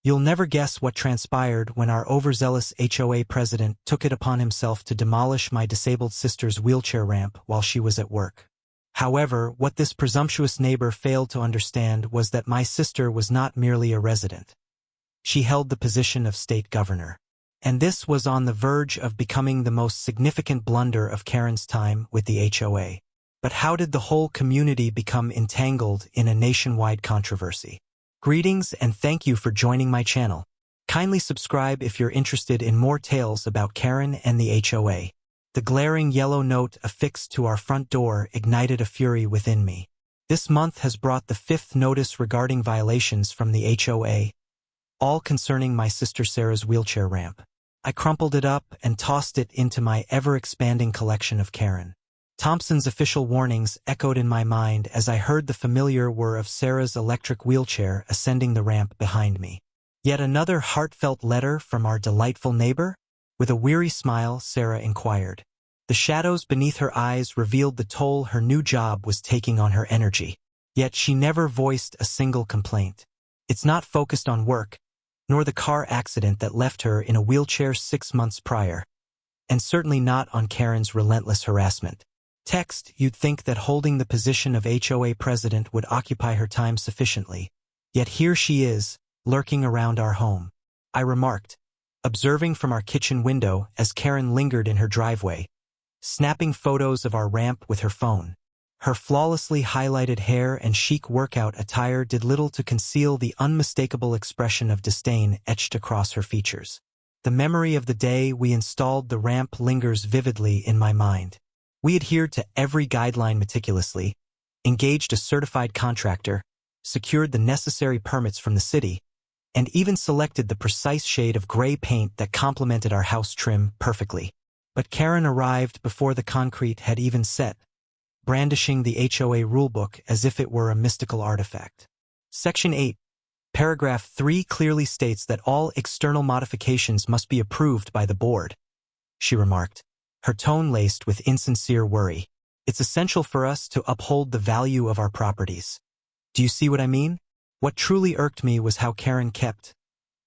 You'll never guess what transpired when our overzealous HOA president took it upon himself to demolish my disabled sister's wheelchair ramp while she was at work. However, what this presumptuous neighbor failed to understand was that my sister was not merely a resident. She held the position of state governor. And this was on the verge of becoming the most significant blunder of Karen's time with the HOA. But how did the whole community become entangled in a nationwide controversy? Greetings and thank you for joining my channel. Kindly subscribe if you're interested in more tales about Karen and the HOA. The glaring yellow note affixed to our front door ignited a fury within me. This month has brought the 5th notice regarding violations from the HOA, all concerning my sister Sarah's wheelchair ramp. I crumpled it up and tossed it into my ever-expanding collection of Karen Thompson's official warnings echoed in my mind as I heard the familiar whir of Sarah's electric wheelchair ascending the ramp behind me. Yet another heartfelt letter from our delightful neighbor? With a weary smile, Sarah inquired. The shadows beneath her eyes revealed the toll her new job was taking on her energy. Yet she never voiced a single complaint. It's not focused on work, nor the car accident that left her in a wheelchair 6 months prior, and certainly not on Karen's relentless harassment. Text, you'd think that holding the position of HOA president would occupy her time sufficiently. Yet here she is, lurking around our home. I remarked, observing from our kitchen window as Karen lingered in her driveway, snapping photos of our ramp with her phone. Her flawlessly highlighted hair and chic workout attire did little to conceal the unmistakable expression of disdain etched across her features. The memory of the day we installed the ramp lingers vividly in my mind. We adhered to every guideline meticulously, engaged a certified contractor, secured the necessary permits from the city, and even selected the precise shade of gray paint that complemented our house trim perfectly. But Karen arrived before the concrete had even set, brandishing the HOA rulebook as if it were a mystical artifact. Section 8, paragraph 3 clearly states that all external modifications must be approved by the board, she remarked, her tone laced with insincere worry. It's essential for us to uphold the value of our properties. Do you see what I mean? What truly irked me was how Karen kept,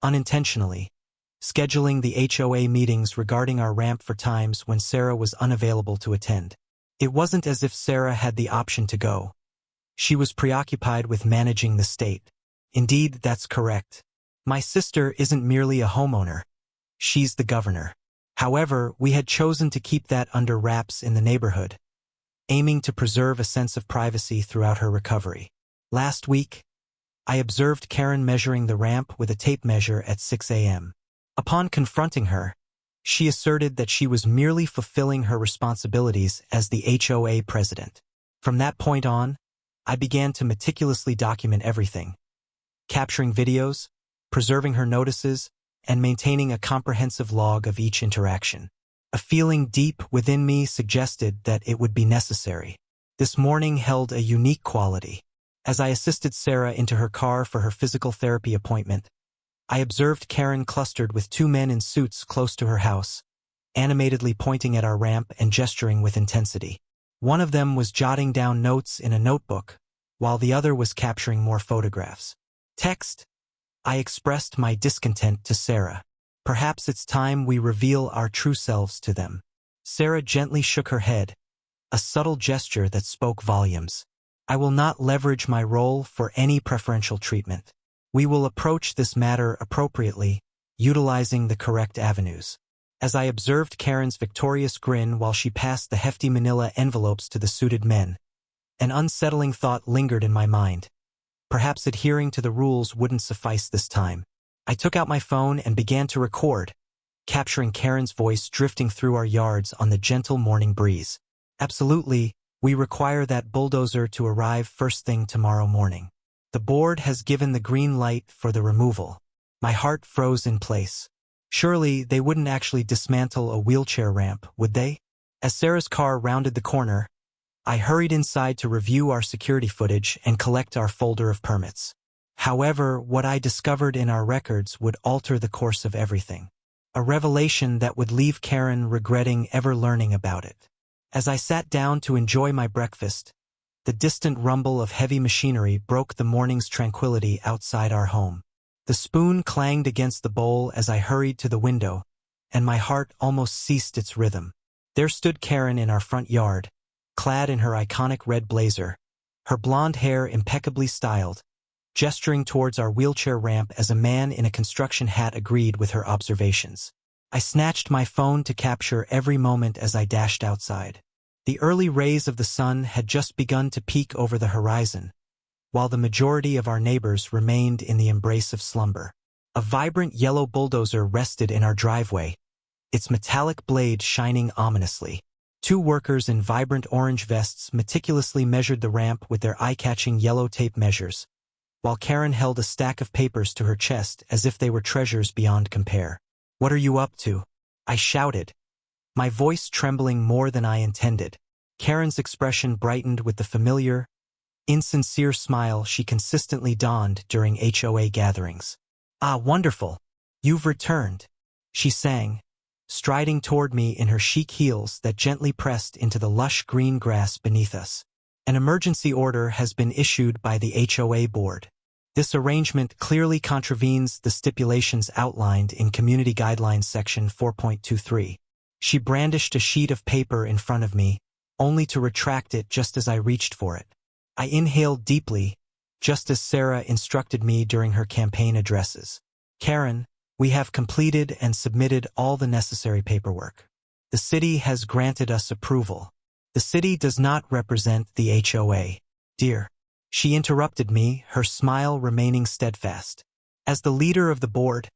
unintentionally, scheduling the HOA meetings regarding our ramp for times when Sarah was unavailable to attend. It wasn't as if Sarah had the option to go. She was preoccupied with managing the state. Indeed, that's correct. My sister isn't merely a homeowner. She's the governor. However, we had chosen to keep that under wraps in the neighborhood, aiming to preserve a sense of privacy throughout her recovery. Last week, I observed Karen measuring the ramp with a tape measure at 6 a.m. Upon confronting her, she asserted that she was merely fulfilling her responsibilities as the HOA president. From that point on, I began to meticulously document everything, capturing videos, preserving her notices, and maintaining a comprehensive log of each interaction. A feeling deep within me suggested that it would be necessary. This morning held a unique quality. As I assisted Sarah into her car for her physical therapy appointment, I observed Karen clustered with 2 men in suits close to her house, animatedly pointing at our ramp and gesturing with intensity. One of them was jotting down notes in a notebook, while the other was capturing more photographs. Text, I expressed my discontent to Sarah. Perhaps it's time we reveal our true selves to them. Sarah gently shook her head, a subtle gesture that spoke volumes. I will not leverage my role for any preferential treatment. We will approach this matter appropriately, utilizing the correct avenues. As I observed Karen's victorious grin while she passed the hefty manila envelopes to the suited men, an unsettling thought lingered in my mind. Perhaps adhering to the rules wouldn't suffice this time. I took out my phone and began to record, capturing Karen's voice drifting through our yards on the gentle morning breeze. Absolutely, we require that bulldozer to arrive first thing tomorrow morning. The board has given the green light for the removal. My heart froze in place. Surely they wouldn't actually dismantle a wheelchair ramp, would they? As Sarah's car rounded the corner, I hurried inside to review our security footage and collect our folder of permits. However, what I discovered in our records would alter the course of everything. A revelation that would leave Karen regretting ever learning about it. As I sat down to enjoy my breakfast, the distant rumble of heavy machinery broke the morning's tranquility outside our home. The spoon clanged against the bowl as I hurried to the window, and my heart almost ceased its rhythm. There stood Karen in our front yard, clad in her iconic red blazer, her blonde hair impeccably styled, gesturing towards our wheelchair ramp as a man in a construction hat agreed with her observations. I snatched my phone to capture every moment as I dashed outside. The early rays of the sun had just begun to peek over the horizon, while the majority of our neighbors remained in the embrace of slumber. A vibrant yellow bulldozer rested in our driveway, its metallic blade shining ominously. Two workers in vibrant orange vests meticulously measured the ramp with their eye-catching yellow tape measures, while Karen held a stack of papers to her chest as if they were treasures beyond compare. "What are you up to?" I shouted, my voice trembling more than I intended. Karen's expression brightened with the familiar, insincere smile she consistently donned during HOA gatherings. "Ah, wonderful! You've returned," she sang, striding toward me in her chic heels that gently pressed into the lush green grass beneath us. "An emergency order has been issued by the HOA board. This arrangement clearly contravenes the stipulations outlined in Community Guidelines Section 4.23. She brandished a sheet of paper in front of me, only to retract it just as I reached for it. I inhaled deeply, just as Sarah instructed me during her campaign addresses. "Karen, we have completed and submitted all the necessary paperwork. The city has granted us approval. The city does not represent the HOA, dear." She interrupted me, her smile remaining steadfast. "As the leader of the board,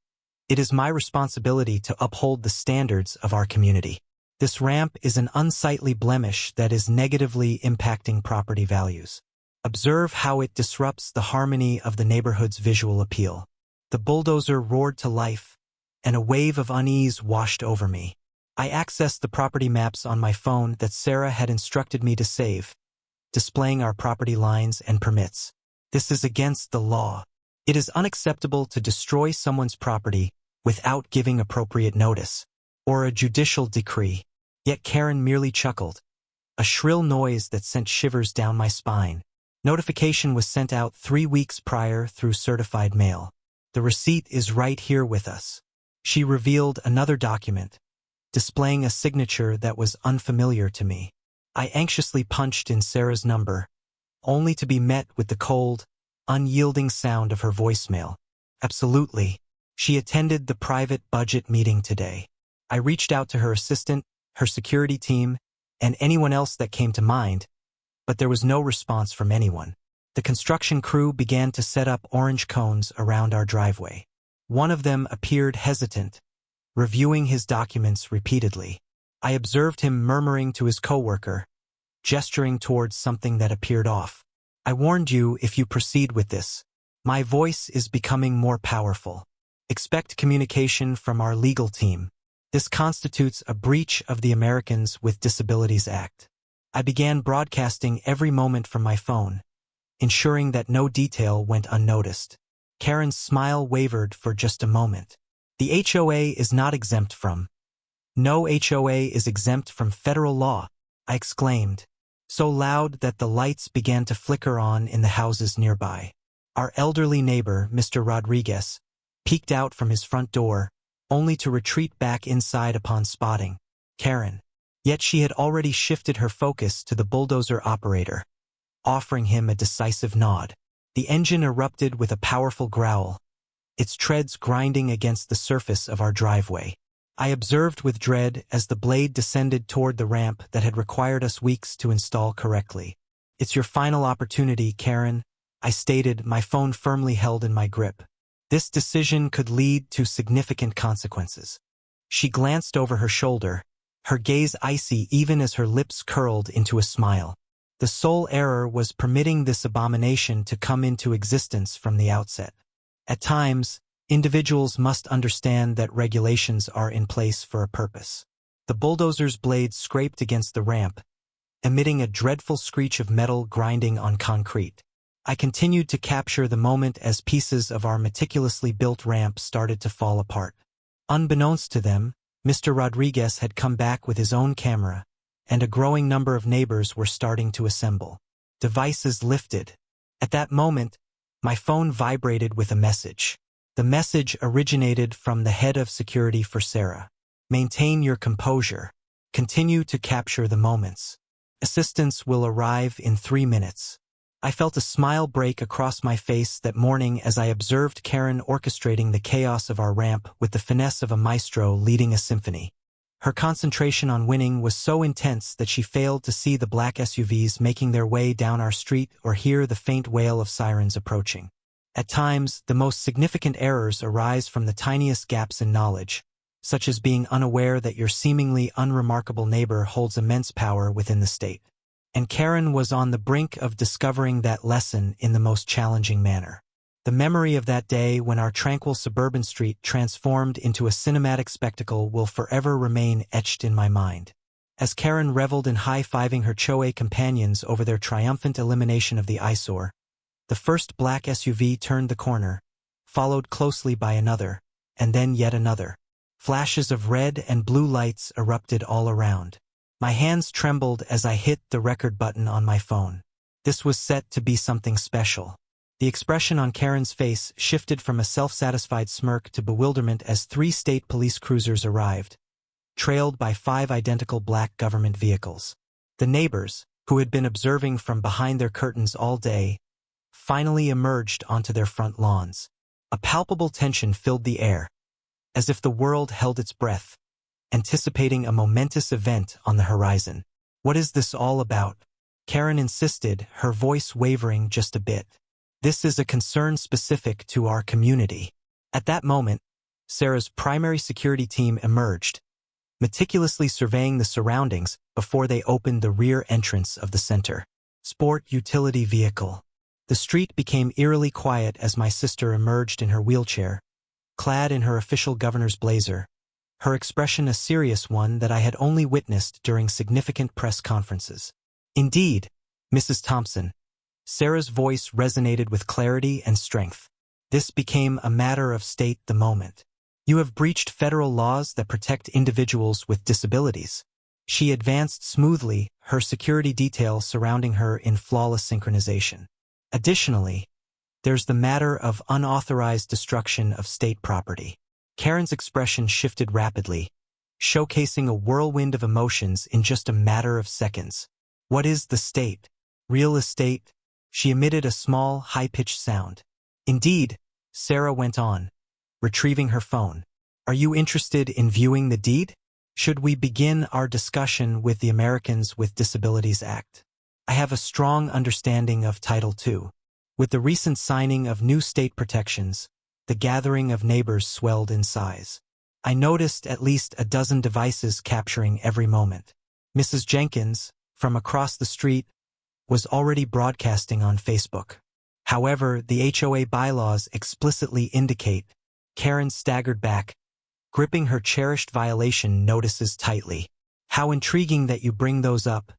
it is my responsibility to uphold the standards of our community. This ramp is an unsightly blemish that is negatively impacting property values. Observe how it disrupts the harmony of the neighborhood's visual appeal." The bulldozer roared to life, and a wave of unease washed over me. I accessed the property maps on my phone that Sarah had instructed me to save, displaying our property lines and permits. "This is against the law. It is unacceptable to destroy someone's property without giving appropriate notice, or a judicial decree." Yet Karen merely chuckled, a shrill noise that sent shivers down my spine. Notification was sent out 3 weeks prior through certified mail. "The receipt is right here with us." She revealed another document, displaying a signature that was unfamiliar to me. I anxiously punched in Sarah's number, only to be met with the cold, unyielding sound of her voicemail. "Absolutely. She attended the private budget meeting today." I reached out to her assistant, her security team, and anyone else that came to mind, but there was no response from anyone. The construction crew began to set up orange cones around our driveway. One of them appeared hesitant, reviewing his documents repeatedly. I observed him murmuring to his coworker, gesturing towards something that appeared off. "I warned you if you proceed with this." My voice is becoming more powerful. "Expect communication from our legal team. This constitutes a breach of the Americans with Disabilities Act." I began broadcasting every moment from my phone, ensuring that no detail went unnoticed. Karen's smile wavered for just a moment. "The HOA is not exempt from." "No HOA is exempt from federal law," I exclaimed, so loud that the lights began to flicker on in the houses nearby. Our elderly neighbor, Mr. Rodriguez, peeked out from his front door, only to retreat back inside upon spotting Karen. Yet she had already shifted her focus to the bulldozer operator, offering him a decisive nod. The engine erupted with a powerful growl, its treads grinding against the surface of our driveway. I observed with dread as the blade descended toward the ramp that had required us weeks to install correctly. "It's your final opportunity, Karen," I stated, my phone firmly held in my grip. "This decision could lead to significant consequences." She glanced over her shoulder, her gaze icy even as her lips curled into a smile. The sole error was permitting this abomination to come into existence from the outset. At times, individuals must understand that regulations are in place for a purpose. The bulldozer's blade scraped against the ramp, emitting a dreadful screech of metal grinding on concrete. I continued to capture the moment as pieces of our meticulously built ramp started to fall apart. Unbeknownst to them, Mr. Rodriguez had come back with his own camera, and a growing number of neighbors were starting to assemble. Devices lifted. At that moment, my phone vibrated with a message. The message originated from the head of security for Sarah. Maintain your composure. Continue to capture the moments. Assistance will arrive in 3 minutes. I felt a smile break across my face that morning as I observed Karen orchestrating the chaos of our ramp with the finesse of a maestro leading a symphony. Her concentration on winning was so intense that she failed to see the black SUVs making their way down our street or hear the faint wail of sirens approaching. At times, the most significant errors arise from the tiniest gaps in knowledge, such as being unaware that your seemingly unremarkable neighbor holds immense power within the state. And Karen was on the brink of discovering that lesson in the most challenging manner. The memory of that day when our tranquil suburban street transformed into a cinematic spectacle will forever remain etched in my mind. As Karen reveled in high-fiving her HOA companions over their triumphant elimination of the eyesore, the first black SUV turned the corner, followed closely by another, and then yet another. Flashes of red and blue lights erupted all around. My hands trembled as I hit the record button on my phone. This was set to be something special. The expression on Karen's face shifted from a self-satisfied smirk to bewilderment as 3 state police cruisers arrived, trailed by 5 identical black government vehicles. The neighbors, who had been observing from behind their curtains all day, finally emerged onto their front lawns. A palpable tension filled the air, as if the world held its breath, anticipating a momentous event on the horizon. "What is this all about?" Karen insisted, her voice wavering just a bit. "This is a concern specific to our community." At that moment, Sarah's primary security team emerged, meticulously surveying the surroundings before they opened the rear entrance of the center. Sport utility vehicle. The street became eerily quiet as my sister emerged in her wheelchair, clad in her official governor's blazer, her expression a serious one that I had only witnessed during significant press conferences. "Indeed, Mrs. Thompson." Sarah's voice resonated with clarity and strength. "This became a matter of state the moment. You have breached federal laws that protect individuals with disabilities." She advanced smoothly, her security detail surrounding her in flawless synchronization. "Additionally, there's the matter of unauthorized destruction of state property." Karen's expression shifted rapidly, showcasing a whirlwind of emotions in just a matter of seconds. "What is the state? Real estate?" She emitted a small, high-pitched sound. "Indeed," Sarah went on, retrieving her phone. "Are you interested in viewing the deed? Should we begin our discussion with the Americans with Disabilities Act? I have a strong understanding of Title II. With the recent signing of new state protections, the gathering of neighbors swelled in size. I noticed at least a dozen devices capturing every moment. Mrs. Jenkins, from across the street, was already broadcasting on Facebook. However, the HOA bylaws explicitly indicate. Karen staggered back, gripping her cherished violation notices tightly. "How intriguing that you bring those up,"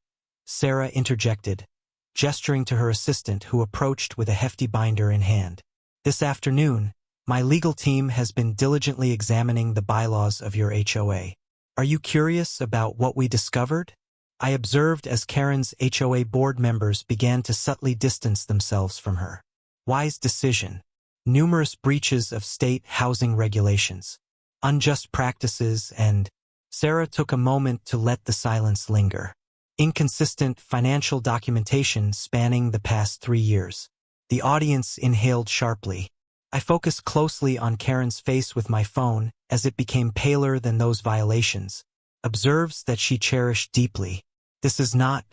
Sarah interjected, gesturing to her assistant who approached with a hefty binder in hand. "This afternoon, my legal team has been diligently examining the bylaws of your HOA. Are you curious about what we discovered?" I observed as Karen's HOA board members began to subtly distance themselves from her. Wise decision. Numerous breaches of state housing regulations, unjust practices, and Sarah took a moment to let the silence linger. Inconsistent financial documentation spanning the past 3 years. The audience inhaled sharply. I focused closely on Karen's face with my phone as it became paler than those violations. Observes that she cherished deeply. "This is not—"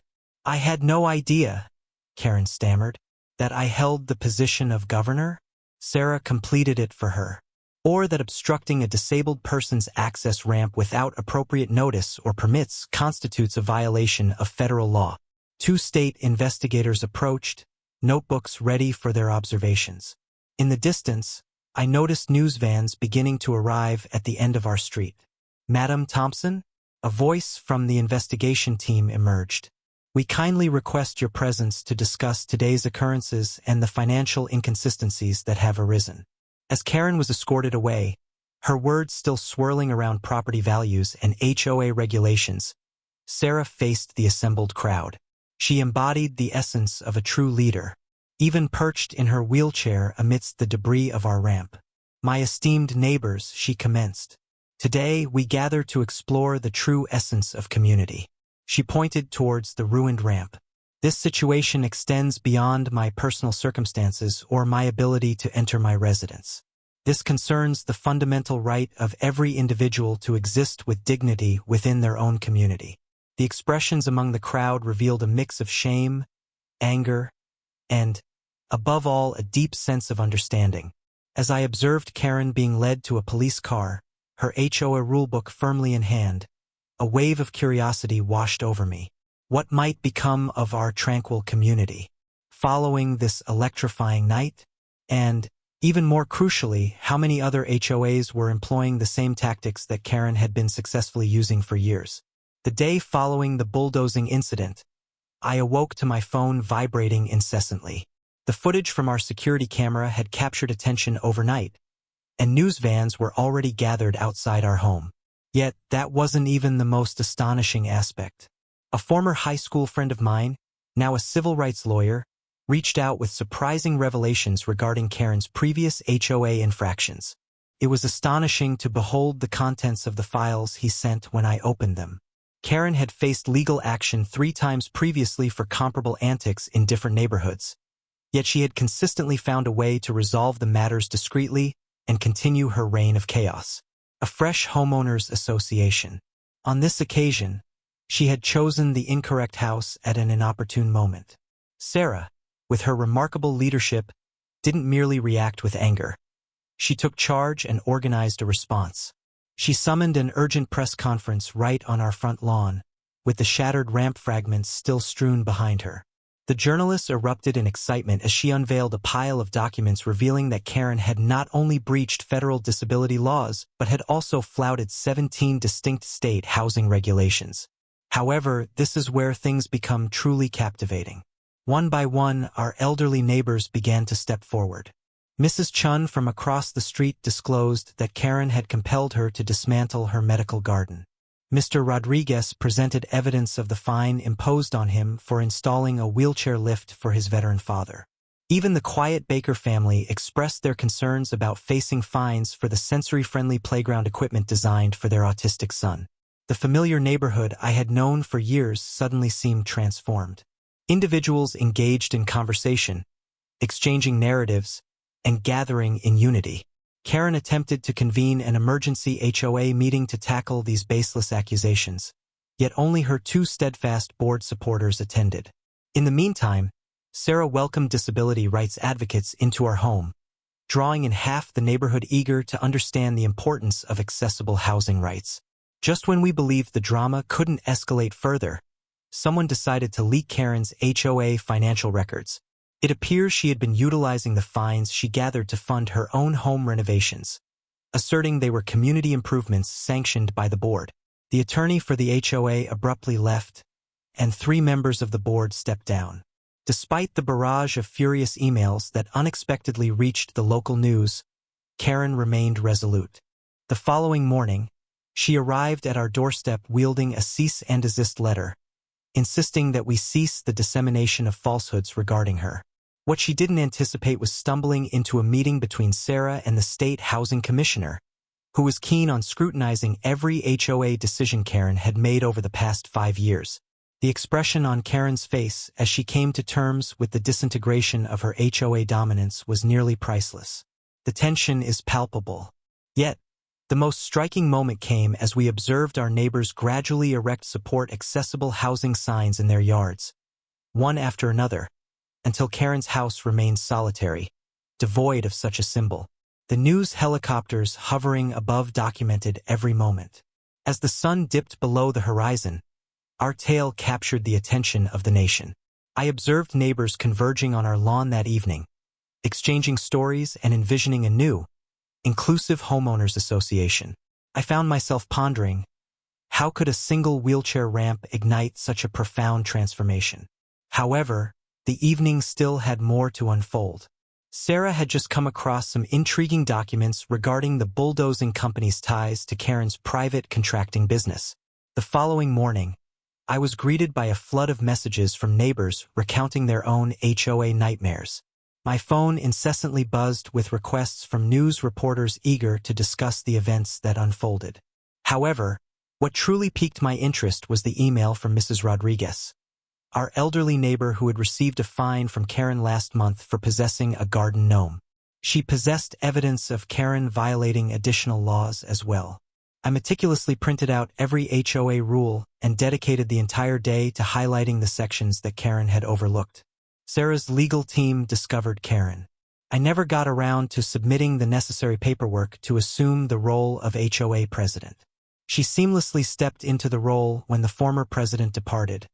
"I had no idea," Karen stammered, "that I held the position of governor." Sarah completed it for her. "Or that obstructing a disabled person's access ramp without appropriate notice or permits constitutes a violation of federal law." 2 state investigators approached, notebooks ready for their observations. In the distance, I noticed news vans beginning to arrive at the end of our street. "Madam Thompson?" A voice from the investigation team emerged. "We kindly request your presence to discuss today's occurrences and the financial inconsistencies that have arisen." As Karen was escorted away, her words still swirling around property values and HOA regulations, Sarah faced the assembled crowd. She embodied the essence of a true leader, even perched in her wheelchair amidst the debris of our ramp. My esteemed neighbors, she commenced. Today, we gather to explore the true essence of community. She pointed towards the ruined ramp. This situation extends beyond my personal circumstances or my ability to enter my residence. This concerns the fundamental right of every individual to exist with dignity within their own community. The expressions among the crowd revealed a mix of shame, anger, and, above all, a deep sense of understanding. As I observed Karen being led to a police car, her HOA rulebook firmly in hand, a wave of curiosity washed over me. What might become of our tranquil community following this electrifying night? And, even more crucially, how many other HOAs were employing the same tactics that Karen had been successfully using for years? The day following the bulldozing incident, I awoke to my phone vibrating incessantly. The footage from our security camera had captured attention overnight, and news vans were already gathered outside our home. Yet, that wasn't even the most astonishing aspect. A former high school friend of mine, now a civil rights lawyer, reached out with surprising revelations regarding Karen's previous HOA infractions. It was astonishing to behold the contents of the files he sent when I opened them. Karen had faced legal action 3 times previously for comparable antics in different neighborhoods. Yet she had consistently found a way to resolve the matters discreetly and continue her reign of chaos. A fresh homeowners association. On this occasion, she had chosen the incorrect house at an inopportune moment. Sarah, with her remarkable leadership, didn't merely react with anger. She took charge and organized a response. She summoned an urgent press conference right on our front lawn, with the shattered ramp fragments still strewn behind her. The journalists erupted in excitement as she unveiled a pile of documents revealing that Karen had not only breached federal disability laws, but had also flouted 17 distinct state housing regulations. However, this is where things become truly captivating. One by one, our elderly neighbors began to step forward. Mrs. Chun from across the street disclosed that Karen had compelled her to dismantle her medical garden. Mr. Rodriguez presented evidence of the fine imposed on him for installing a wheelchair lift for his veteran father. Even the quiet Baker family expressed their concerns about facing fines for the sensory-friendly playground equipment designed for their autistic son. The familiar neighborhood I had known for years suddenly seemed transformed. Individuals engaged in conversation, exchanging narratives, and gathering in unity. Karen attempted to convene an emergency HOA meeting to tackle these baseless accusations, yet only her 2 steadfast board supporters attended. In the meantime, Sarah welcomed disability rights advocates into our home, drawing in half the neighborhood eager to understand the importance of accessible housing rights. Just when we believed the drama couldn't escalate further, someone decided to leak Karen's HOA financial records. It appears she had been utilizing the fines she gathered to fund her own home renovations, asserting they were community improvements sanctioned by the board. The attorney for the HOA abruptly left, and 3 members of the board stepped down. Despite the barrage of furious emails that unexpectedly reached the local news, Karen remained resolute. The following morning, she arrived at our doorstep wielding a cease and desist letter, insisting that we cease the dissemination of falsehoods regarding her. What she didn't anticipate was stumbling into a meeting between Sarah and the state housing commissioner, who was keen on scrutinizing every HOA decision Karen had made over the past 5 years. The expression on Karen's face as she came to terms with the disintegration of her HOA dominance was nearly priceless. The tension is palpable. Yet, the most striking moment came as we observed our neighbors gradually erect support-accessible housing signs in their yards, one after another, until Karen's house remained solitary, devoid of such a symbol. The news helicopters hovering above documented every moment. As the sun dipped below the horizon, our tale captured the attention of the nation. I observed neighbors converging on our lawn that evening, exchanging stories and envisioning a new, inclusive homeowners association. I found myself pondering, how could a single wheelchair ramp ignite such a profound transformation? However, the evening still had more to unfold. Sarah had just come across some intriguing documents regarding the bulldozing company's ties to Karen's private contracting business. The following morning, I was greeted by a flood of messages from neighbors recounting their own HOA nightmares. My phone incessantly buzzed with requests from news reporters eager to discuss the events that unfolded. However, what truly piqued my interest was the email from Mrs. Rodriguez, our elderly neighbor who had received a fine from Karen last month for possessing a garden gnome. She possessed evidence of Karen violating additional laws as well. I meticulously printed out every HOA rule and dedicated the entire day to highlighting the sections that Karen had overlooked. Sarah's legal team discovered Karen. I never got around to submitting the necessary paperwork to assume the role of HOA president. She seamlessly stepped into the role when the former president departed,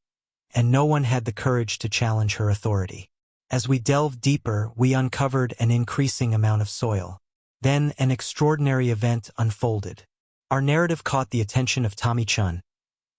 and no one had the courage to challenge her authority. As we delved deeper, we uncovered an increasing amount of soil. Then an extraordinary event unfolded. Our narrative caught the attention of Tommy Chun,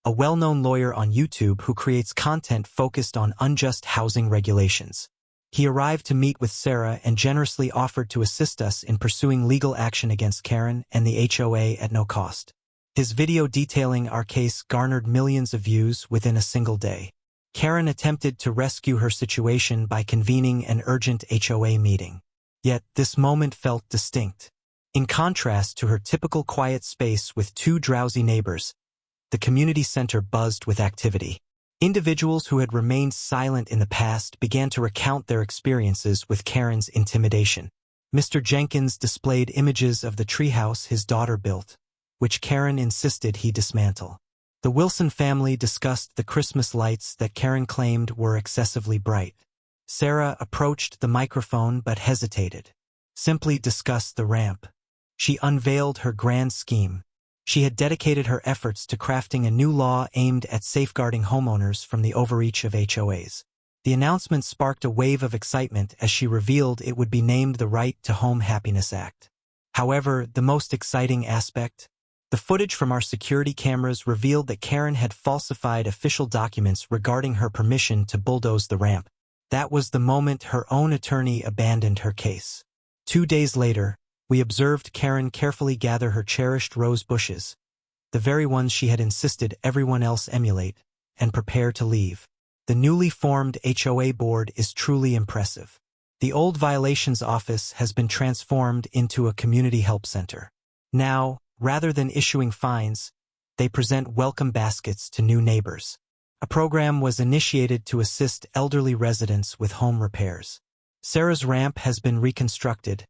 a well-known lawyer on YouTube who creates content focused on unjust housing regulations. He arrived to meet with Sarah and generously offered to assist us in pursuing legal action against Karen and the HOA at no cost. His video detailing our case garnered millions of views within a single day. Karen attempted to rescue her situation by convening an urgent HOA meeting. Yet this moment felt distinct. In contrast to her typical quiet space with two drowsy neighbors, the community center buzzed with activity. Individuals who had remained silent in the past began to recount their experiences with Karen's intimidation. Mr. Jenkins displayed images of the treehouse his daughter built, which Karen insisted he dismantle. The Wilson family discussed the Christmas lights that Karen claimed were excessively bright. Sarah approached the microphone but hesitated. Simply discussed the ramp. She unveiled her grand scheme. She had dedicated her efforts to crafting a new law aimed at safeguarding homeowners from the overreach of HOAs. The announcement sparked a wave of excitement as she revealed it would be named the Right to Home Happiness Act. However, the most exciting aspect? The footage from our security cameras revealed that Karen had falsified official documents regarding her permission to bulldoze the ramp. That was the moment her own attorney abandoned her case. 2 days later, we observed Karen carefully gather her cherished rose bushes, the very ones she had insisted everyone else emulate, and prepare to leave. The newly formed HOA board is truly impressive. The old violations office has been transformed into a community help center. Now, rather than issuing fines, they present welcome baskets to new neighbors. A program was initiated to assist elderly residents with home repairs. Sarah's ramp has been reconstructed,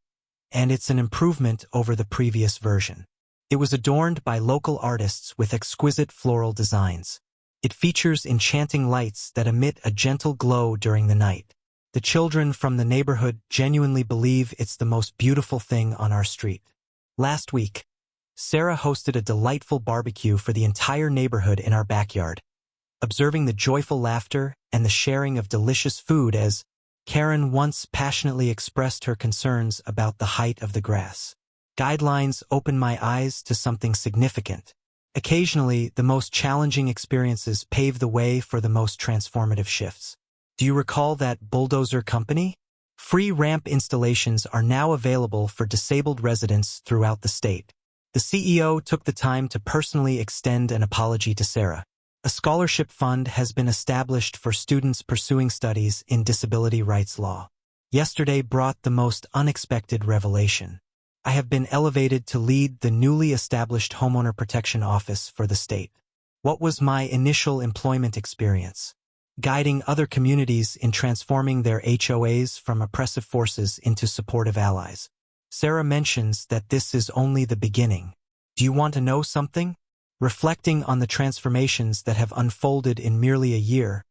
and it's an improvement over the previous version. It was adorned by local artists with exquisite floral designs. It features enchanting lights that emit a gentle glow during the night. The children from the neighborhood genuinely believe it's the most beautiful thing on our street. Last week, Sarah hosted a delightful barbecue for the entire neighborhood in our backyard. Observing the joyful laughter and the sharing of delicious food as Karen once passionately expressed her concerns about the height of the grass. Guidelines opened my eyes to something significant. Occasionally, the most challenging experiences pave the way for the most transformative shifts. Do you recall that bulldozer company? Free ramp installations are now available for disabled residents throughout the state. The CEO took the time to personally extend an apology to Sarah. A scholarship fund has been established for students pursuing studies in disability rights law. Yesterday brought the most unexpected revelation. I have been elevated to lead the newly established Homeowner Protection Office for the state. What was my initial employment experience? Guiding other communities in transforming their HOAs from oppressive forces into supportive allies. Sarah mentions that this is only the beginning. Do you want to know something? Reflecting on the transformations that have unfolded in merely a year,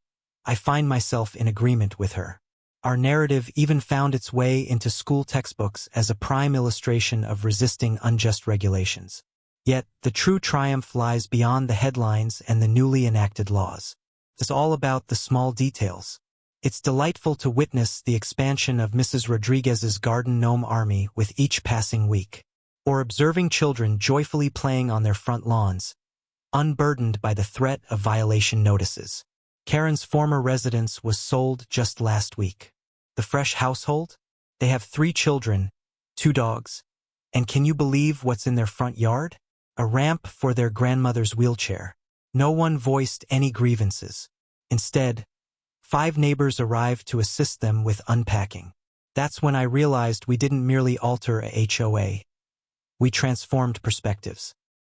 I find myself in agreement with her. Our narrative even found its way into school textbooks as a prime illustration of resisting unjust regulations. Yet, the true triumph lies beyond the headlines and the newly enacted laws. It's all about the small details. It's delightful to witness the expansion of Mrs. Rodriguez's garden gnome army with each passing week, or observing children joyfully playing on their front lawns, unburdened by the threat of violation notices. Karen's former residence was sold just last week. The fresh household? They have 3 children, 2 dogs, and can you believe what's in their front yard? A ramp for their grandmother's wheelchair. No one voiced any grievances. Instead, 5 neighbors arrived to assist them with unpacking. That's when I realized we didn't merely alter a HOA. We transformed perspectives.